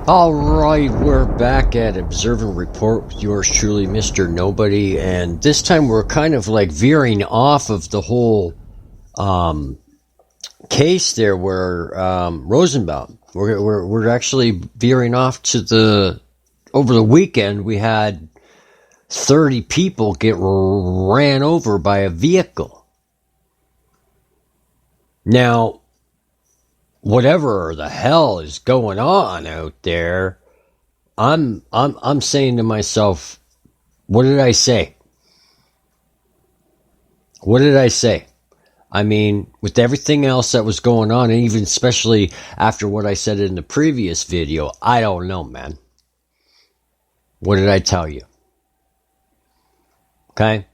All right, we're back at Observe and Report with yours truly, Mr. Nobody, and this time we're kind of like veering off of the whole um, case there where Rosenbaum. We're actually veering off to the over the weekend. We had 30 people get ran over by a vehicle. Now, whatever the hell is going on out there, I'm saying to myself, what did I say? What did I say? I mean, with everything else that was going on, and even especially after what I said in the previous video, I don't know, man. What did I tell you? Okay?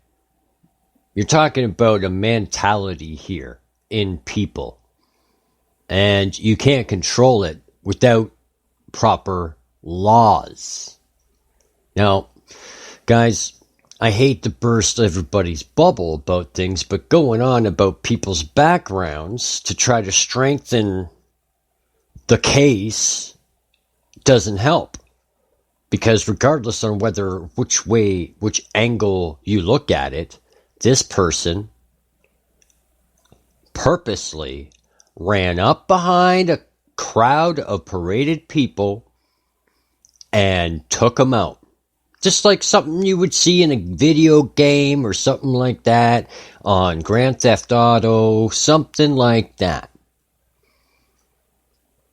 You're talking about a mentality here in people, and you can't control it without proper laws. Now, guys, I hate to burst everybody's bubble about things, but going on about people's backgrounds to try to strengthen the case doesn't help. Because regardless on which angle you look at it, this person purposely ran up behind a crowd of paraded people and took them out. Just like something you would see in a video game or something like that on Grand Theft Auto, something like that.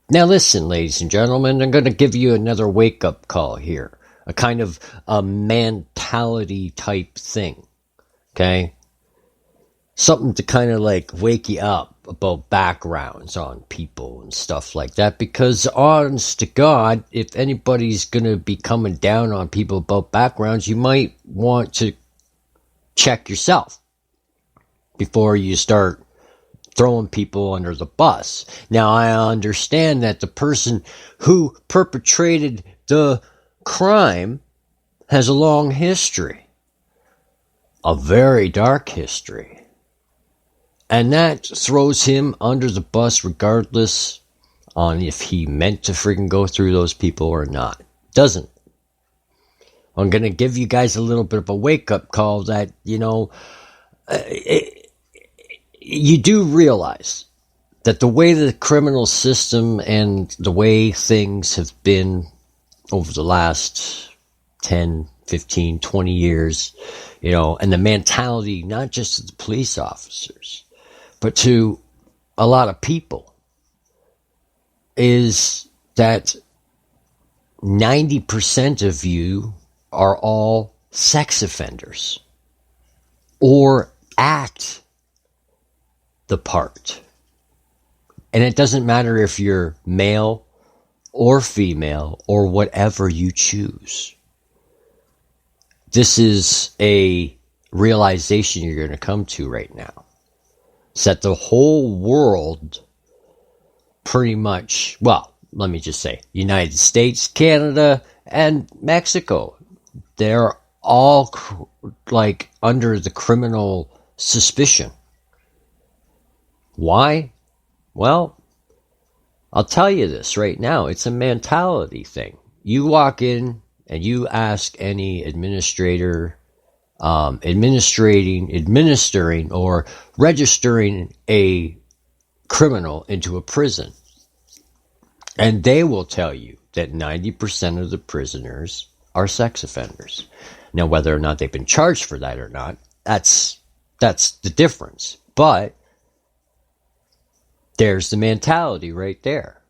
Now listen, ladies and gentlemen, I'm going to give you another wake-up call here. A kind of a mentality type thing. Okay? Something to kind of like wake you up about backgrounds on people and stuff like that. Because honest to God, if anybody's going to be coming down on people about backgrounds, you might want to check yourself before you start throwing people under the bus. Now, I understand that the person who perpetrated the crime has a long history, a very dark history. And that throws him under the bus regardless on if he meant to freaking go through those people or not. Doesn't. I'm going to give you guys a little bit of a wake-up call that, you do realize that the way the criminal system and the way things have been over the last 10, 15, 20 years, and the mentality, not just of the police officers, but to a lot of people, is that 90% of you are all sex offenders or act the part. And it doesn't matter if you're male or female or whatever you choose. This is a realization you're going to come to right now. It's that the whole world pretty much, well, let me just say, United States, Canada, and Mexico, they're all like under the criminal suspicion. Why? Well, I'll tell you this right now. It's a mentality thing. You walk in and you ask any administrator, administering or registering a criminal into a prison, and they will tell you that 90% of the prisoners are sex offenders. Now, whether or not they've been charged for that or not, that's the difference. But there's the mentality right there.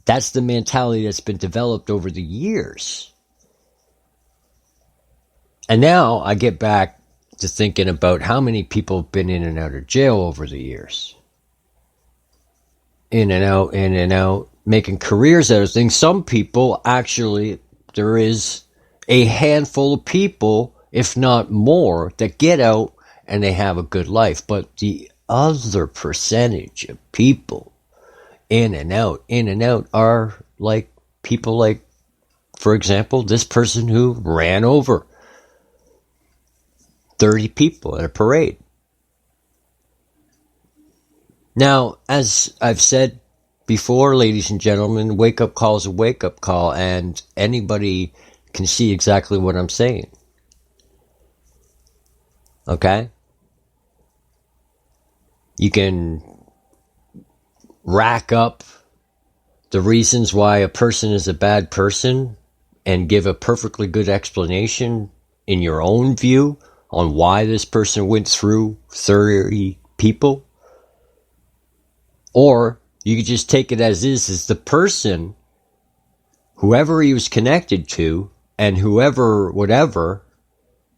That's the mentality that's been developed over the years. And now I get back to thinking about how many people have been in and out of jail over the years. In and out, making careers out of things. Some people, actually, there is a handful of people, if not more, that get out and they have a good life. But the other percentage of people in and out are like people like, for example, this person who ran over 30 people at a parade. Now, as I've said before, ladies and gentlemen, wake up call is a wake up call, and anybody can see exactly what I'm saying. Okay? You can rack up the reasons why a person is a bad person and give a perfectly good explanation in your own view on why this person went through 30 people. Or you could just take it as the person, whoever he was connected to, and whatever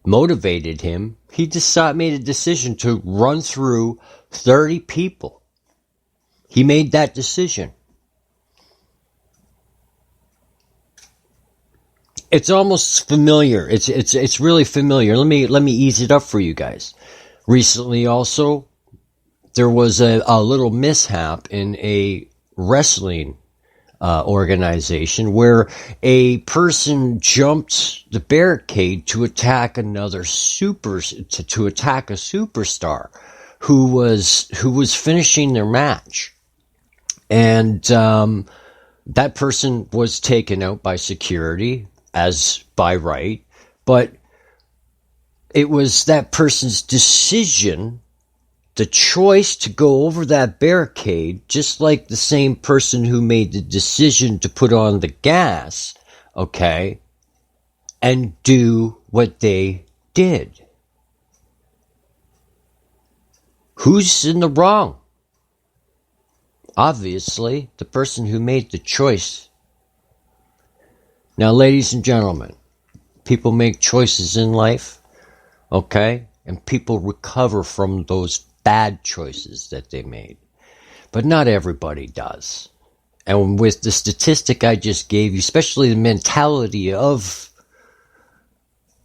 motivated him, he made a decision to run through 30 people. He made that decision. It's almost familiar. It's really familiar. Let me ease it up for you guys. Recently also, there was a little mishap in a wrestling organization where a person jumped the barricade to attack to attack a superstar who was finishing their match, and that person was taken out by security as by right, but it was that person's decision, the choice to go over that barricade, just like the same person who made the decision to put on the gas, okay, and do what they did. Who's in the wrong? Obviously, the person who made the choice. Now, ladies and gentlemen, people make choices in life, okay, and people recover from those bad choices that they made. But not everybody does. And with the statistic I just gave you, especially the mentality of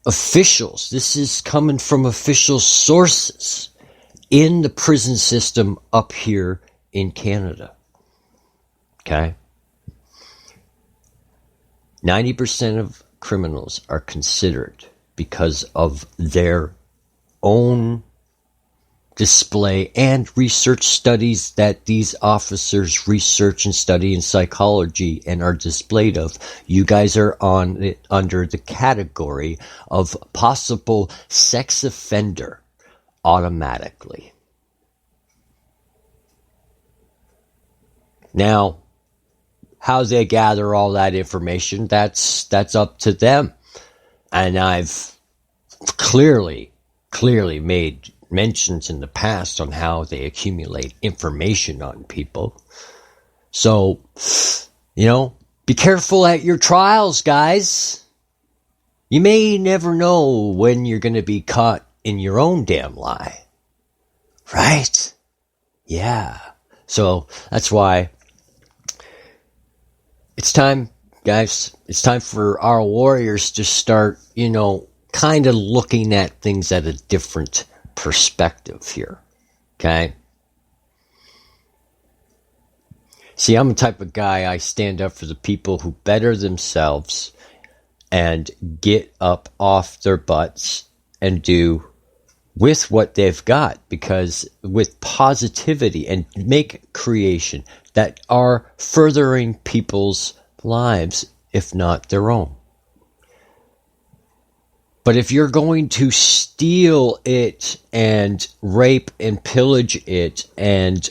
officials, this is coming from official sources in the prison system up here in Canada. Okay? 90% of criminals are considered because of their own display and research studies that these officers research and study in psychology and are displayed of. You guys are under the category of possible sex offender automatically. Now, how they gather all that information, that's up to them. And I've clearly made mentions in the past on how they accumulate information on people. So, be careful at your trials, guys. You may never know when you're going to be caught in your own damn lie. Right? Yeah. So, that's why it's time, guys. It's time for our warriors to start, kind of looking at things at a different perspective here. Okay? See, I'm the type of guy, I stand up for the people who better themselves and get up off their butts and do with what they've got, because with positivity and make creation that are furthering people's lives, if not their own. But if you're going to steal it and rape and pillage it and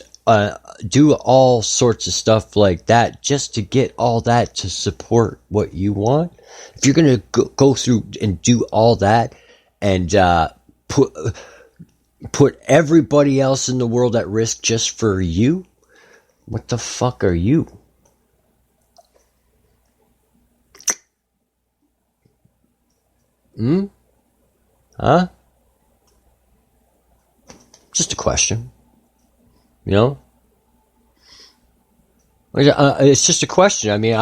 do all sorts of stuff like that just to get all that to support what you want, if you're going to go through and do all that and put everybody else in the world at risk just for you, what the fuck are you? Huh? Just a question. It's just a question. I mean,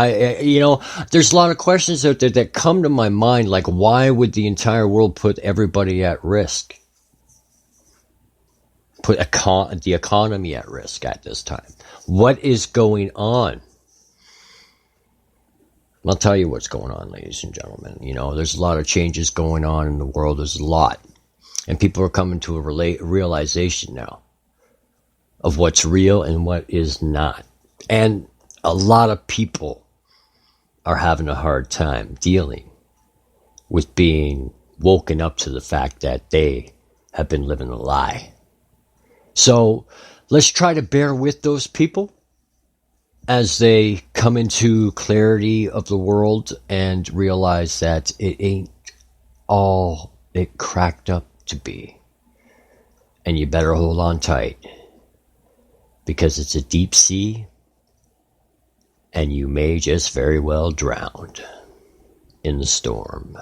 there's a lot of questions out there that come to my mind, like, why would the entire world put everybody at risk? Put the economy at risk at this time? What is going on? I'll tell you what's going on, ladies and gentlemen. There's a lot of changes going on in the world. There's a lot. And people are coming to a realization now of what's real and what is not. And a lot of people are having a hard time dealing with being woken up to the fact that they have been living a lie. So let's try to bear with those people as they come into clarity of the world and realize that it ain't all it cracked up to be. And you better hold on tight, because it's a deep sea and you may just very well drown in the storm.